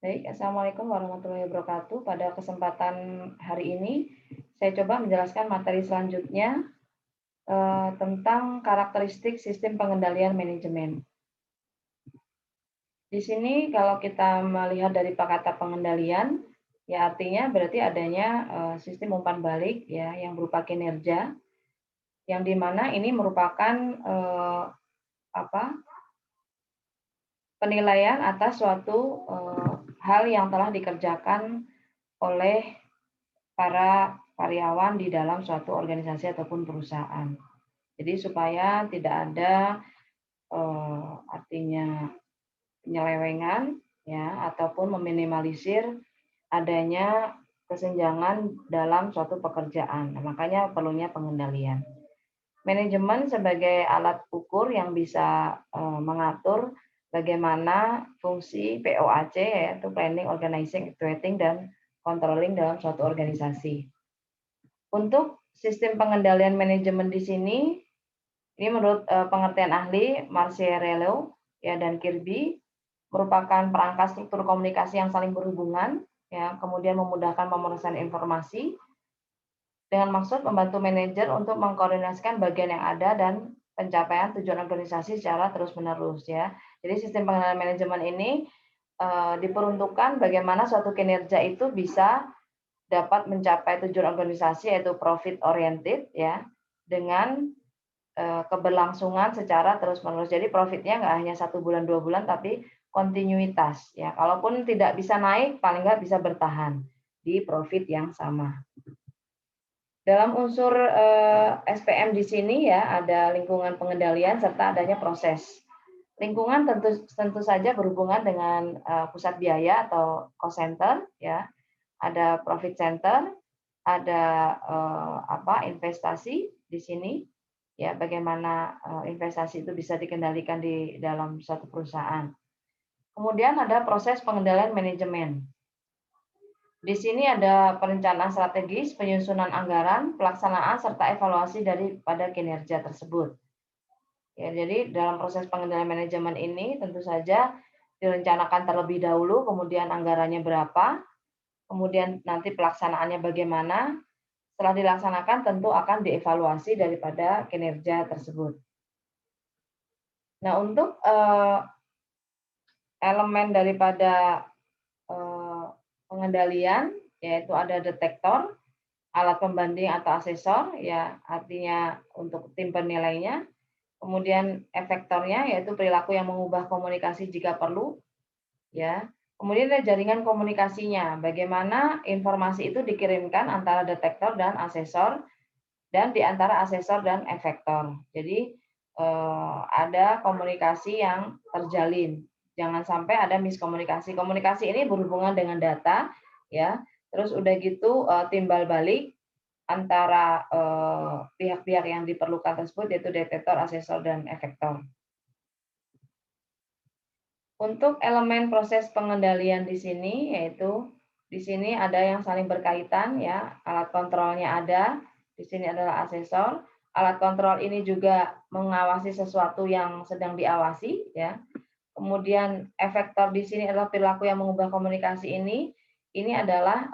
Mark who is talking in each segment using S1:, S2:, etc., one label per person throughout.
S1: Baik, Assalamualaikum warahmatullahi wabarakatuh. Pada kesempatan hari ini, saya coba menjelaskan materi selanjutnya tentang karakteristik sistem pengendalian manajemen. Di sini kalau kita melihat dari kata pengendalian, ya artinya berarti adanya sistem umpan balik ya yang berupa kinerja, yang dimana ini merupakan apa penilaian atas suatu hal yang telah dikerjakan oleh para karyawan di dalam suatu organisasi ataupun perusahaan. Jadi supaya tidak ada artinya penyelewengan ya ataupun meminimalisir adanya kesenjangan dalam suatu pekerjaan. Nah, makanya perlunya pengendalian. Manajemen sebagai alat ukur yang bisa mengatur bagaimana fungsi POAC yaitu planning, organizing, actuating dan controlling dalam suatu organisasi. Untuk sistem pengendalian manajemen di sini, ini menurut pengertian ahli Marciarello ya dan Kirby merupakan perangkat struktur komunikasi yang saling berhubungan, ya, kemudian memudahkan pemrosesan informasi dengan maksud membantu manajer untuk mengkoordinasikan bagian yang ada dan pencapaian tujuan organisasi secara terus-menerus ya. Jadi sistem pengendalian manajemen ini diperuntukkan bagaimana suatu kinerja itu bisa dapat mencapai tujuan organisasi yaitu profit oriented ya dengan keberlangsungan secara terus-menerus. Jadi profitnya nggak hanya 1 bulan 2 bulan tapi kontinuitas ya. Kalaupun tidak bisa naik paling nggak bisa bertahan di profit yang sama. Dalam unsur SPM di sini ya ada lingkungan pengendalian serta adanya proses. Lingkungan tentu tentu saja berhubungan dengan pusat biaya atau cost center ya. Ada profit center, ada investasi di sini ya bagaimana investasi itu bisa dikendalikan di dalam suatu perusahaan. Kemudian ada proses pengendalian manajemen. Di sini ada perencanaan strategis, penyusunan anggaran, pelaksanaan serta evaluasi daripada kinerja tersebut. Ya, jadi dalam proses pengendalian manajemen ini tentu saja direncanakan terlebih dahulu, kemudian anggarannya berapa, kemudian nanti pelaksanaannya bagaimana. Setelah dilaksanakan tentu akan dievaluasi daripada kinerja tersebut. Nah, untuk elemen daripada pengendalian yaitu ada detektor, alat pembanding atau asesor ya artinya untuk tim penilainya, kemudian efektornya yaitu perilaku yang mengubah komunikasi jika perlu ya. Kemudian ada jaringan komunikasinya, bagaimana informasi itu dikirimkan antara detektor dan asesor dan di antara asesor dan efektor. Jadi ada komunikasi yang terjalin. Jangan sampai ada miskomunikasi. Komunikasi ini berhubungan dengan data, ya. Terus udah gitu timbal balik antara pihak-pihak yang diperlukan tersebut yaitu detektor, asesor, dan efektor. Untuk elemen proses pengendalian di sini yaitu di sini ada yang saling berkaitan ya, alat kontrolnya ada, di sini adalah asesor. Alat kontrol ini juga mengawasi sesuatu yang sedang diawasi ya. Kemudian efektor di sini adalah perilaku yang mengubah komunikasi ini. Ini adalah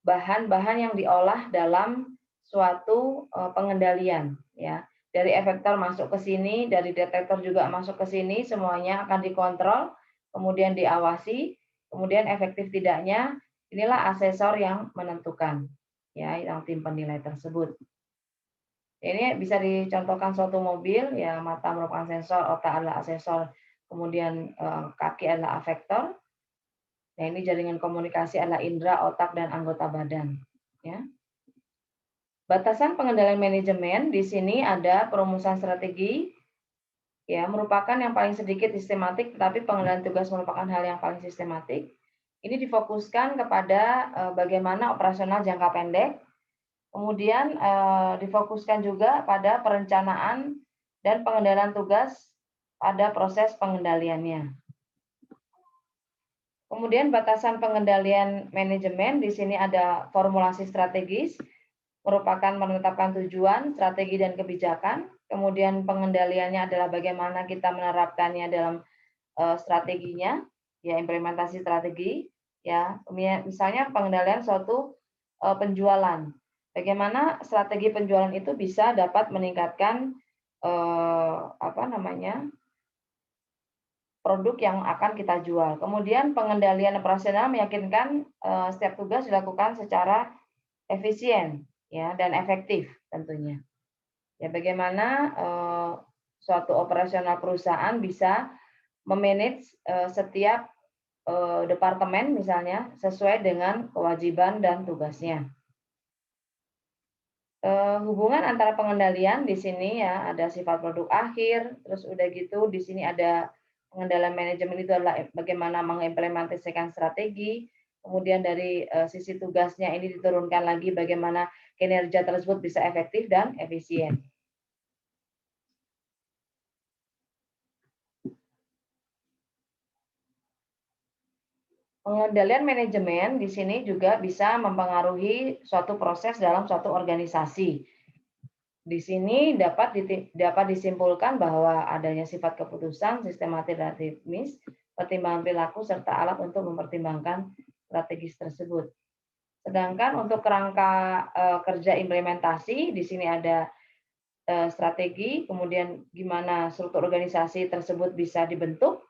S1: bahan-bahan yang diolah dalam suatu pengendalian ya. Dari efektor masuk ke sini, dari detektor juga masuk ke sini, semuanya akan dikontrol, kemudian diawasi, kemudian efektif tidaknya, inilah asesor yang menentukan, ya, yang tim penilai tersebut. Ini bisa dicontohkan suatu mobil, ya, mata merupakan sensor, otak adalah asesor, kemudian kaki adalah efektor. Nah, ini jaringan komunikasi adalah indera, otak, dan anggota badan. Ya. Batasan pengendalian manajemen di sini ada perumusan strategi, ya merupakan yang paling sedikit sistematik, tetapi pengendalian tugas merupakan hal yang paling sistematik. Ini difokuskan kepada bagaimana operasional jangka pendek, kemudian difokuskan juga pada perencanaan dan pengendalian tugas pada proses pengendaliannya. Kemudian batasan pengendalian manajemen di sini ada formulasi strategis, merupakan menetapkan tujuan, strategi, dan kebijakan. Kemudian pengendaliannya adalah bagaimana kita menerapkannya dalam strateginya. ya implementasi strategi, ya misalnya pengendalian suatu penjualan. Bagaimana strategi penjualan itu bisa dapat meningkatkan apa namanya produk yang akan kita jual. Kemudian pengendalian operasional meyakinkan setiap tugas dilakukan secara efisien, ya, dan efektif tentunya. Ya, bagaimana suatu operasional perusahaan bisa memanage setiap departemen misalnya sesuai dengan kewajiban dan tugasnya. Hubungan antara pengendalian di sini ya ada sifat produk akhir, terus udah gitu di sini ada pengendalian manajemen itu adalah bagaimana mengimplementasikan strategi, kemudian dari sisi tugasnya ini diturunkan lagi bagaimana kinerja tersebut bisa efektif dan efisien. Pengendalian manajemen di sini juga bisa mempengaruhi suatu proses dalam suatu organisasi. Di sini dapat disimpulkan bahwa adanya sifat keputusan, sistematis dan ritmis, pertimbangan perilaku, serta alat untuk mempertimbangkan strategis tersebut. Sedangkan untuk kerangka kerja implementasi, di sini ada strategi, kemudian gimana struktur organisasi tersebut bisa dibentuk,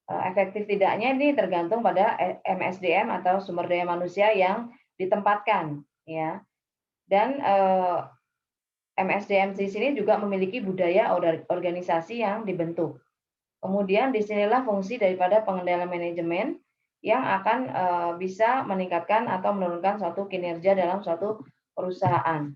S1: efektif tidaknya ini tergantung pada MSDM atau sumber daya manusia yang ditempatkan, ya. Dan MSDM di sini juga memiliki budaya organisasi yang dibentuk. Kemudian disinilah fungsi daripada pengendalian manajemen yang akan bisa meningkatkan atau menurunkan suatu kinerja dalam suatu perusahaan.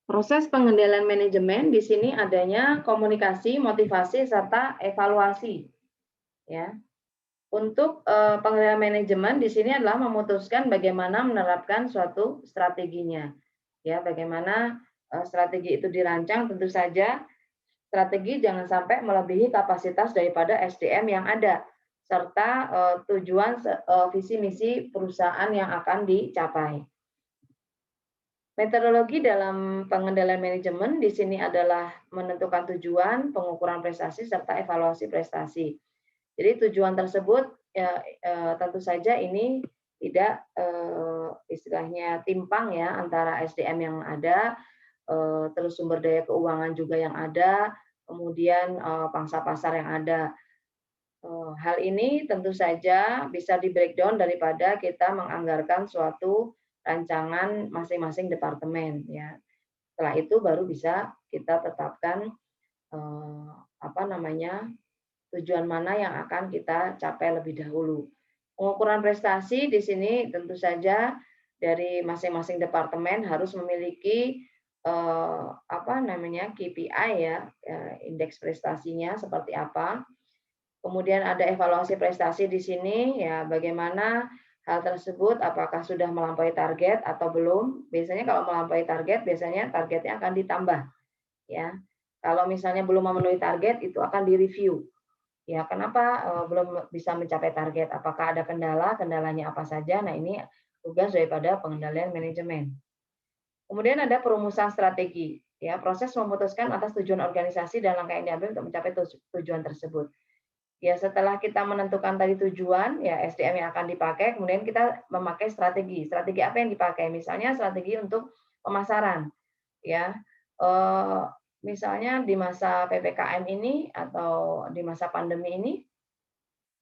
S1: Proses pengendalian manajemen di sini adanya komunikasi, motivasi, serta evaluasi. Ya. Untuk pengendalian manajemen di sini adalah memutuskan bagaimana menerapkan suatu strateginya. Ya, bagaimana strategi itu dirancang, tentu saja strategi jangan sampai melebihi kapasitas daripada SDM yang ada serta tujuan visi misi perusahaan yang akan dicapai. Metodologi dalam pengendalian manajemen di sini adalah menentukan tujuan, pengukuran prestasi serta evaluasi prestasi. Jadi tujuan tersebut tentu saja ini tidak istilahnya timpang ya antara SDM yang ada, terus sumber daya keuangan juga yang ada, kemudian pangsa pasar yang ada. Hal ini tentu saja bisa di-breakdown daripada kita menganggarkan suatu rancangan masing-masing departemen ya. Setelah itu baru bisa kita tetapkan apa namanya tujuan mana yang akan kita capai lebih dahulu. Pengukuran prestasi di sini tentu saja dari masing-masing departemen harus memiliki apa namanya KPI ya, indeks prestasinya seperti apa. Kemudian ada evaluasi prestasi di sini ya bagaimana hal tersebut apakah sudah melampaui target atau belum. Biasanya kalau melampaui target biasanya targetnya akan ditambah ya. Kalau misalnya belum memenuhi target itu akan direview. Ya, kenapa belum bisa mencapai target? Apakah ada kendala? Kendalanya apa saja? Nah, ini tugas daripada pengendalian manajemen. Kemudian ada perumusan strategi. Ya, proses memutuskan atas tujuan organisasi dan langkah yang diambil untuk mencapai tujuan tersebut. Ya, setelah kita menentukan tadi tujuan, ya SDM yang akan dipakai, kemudian kita memakai strategi. Strategi apa yang dipakai? Misalnya strategi untuk pemasaran. Ya, misalnya di masa PPKM ini atau di masa pandemi ini,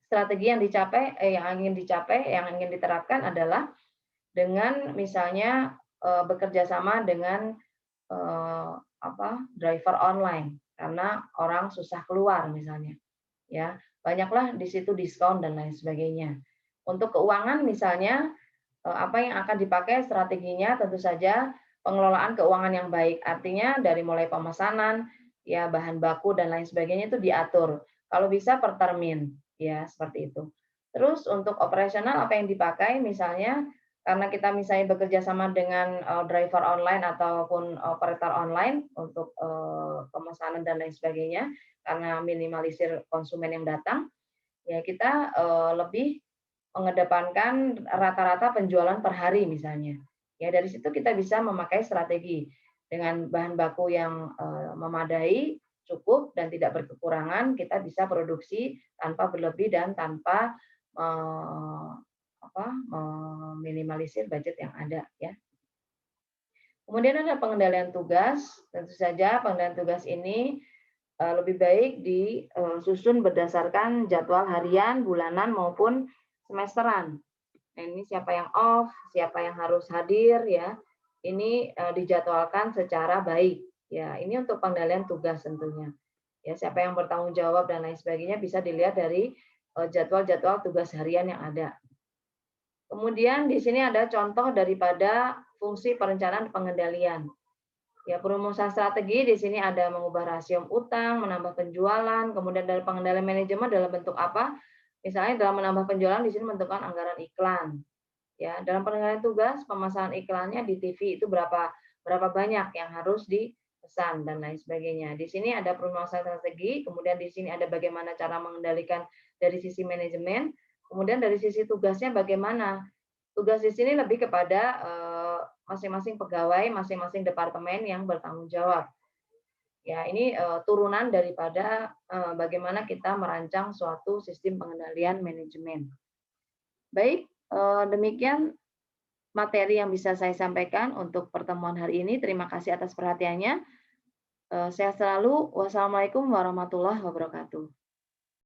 S1: strategi yang yang ingin diterapkan adalah dengan misalnya bekerja sama dengan driver online karena orang susah keluar misalnya, ya banyaklah di situ diskon dan lain sebagainya. Untuk keuangan misalnya apa yang akan dipakai strateginya tentu saja pengelolaan keuangan yang baik. Artinya dari mulai pemesanan, ya bahan baku dan lain sebagainya itu diatur. Kalau bisa per termin, ya seperti itu. Terus untuk operasional apa yang dipakai misalnya karena kita misalnya bekerja sama dengan driver online ataupun operator online untuk pemesanan dan lain sebagainya karena minimalisir konsumen yang datang, ya kita lebih mengedepankan rata-rata penjualan per hari misalnya. Ya dari situ kita bisa memakai strategi. Dengan bahan baku yang memadai, cukup dan tidak berkekurangan, kita bisa produksi tanpa berlebih dan tanpa meminimalisir budget yang ada ya. Kemudian ada pengendalian tugas. Tentu saja pengendalian tugas ini lebih baik disusun berdasarkan jadwal harian, bulanan maupun semesteran. Nah, ini siapa yang off, siapa yang harus hadir ya. Ini dijadwalkan secara baik. Ya, ini untuk pengendalian tugas tentunya. Ya, siapa yang bertanggung jawab dan lain sebagainya bisa dilihat dari jadwal-jadwal tugas harian yang ada. Kemudian di sini ada contoh daripada fungsi perencanaan pengendalian. Ya, perumusan strategi di sini ada mengubah rasio utang, menambah penjualan, kemudian dari pengendalian manajemen dalam bentuk apa? Misalnya dalam menambah penjualan di sini menentukan anggaran iklan. Ya, dalam pengendalian tugas pemasangan iklannya di TV itu berapa banyak yang harus dipesan dan lain sebagainya. Di sini ada perumusan strategi, kemudian di sini ada bagaimana cara mengendalikan dari sisi manajemen, kemudian dari sisi tugasnya bagaimana. Tugas di sini lebih kepada masing-masing pegawai, masing-masing departemen yang bertanggung jawab. Ya, ini turunan daripada bagaimana kita merancang suatu sistem pengendalian manajemen. Baik, demikian materi yang bisa saya sampaikan untuk pertemuan hari ini. Terima kasih atas perhatiannya. Sehat selalu. Wassalamualaikum warahmatullahi wabarakatuh.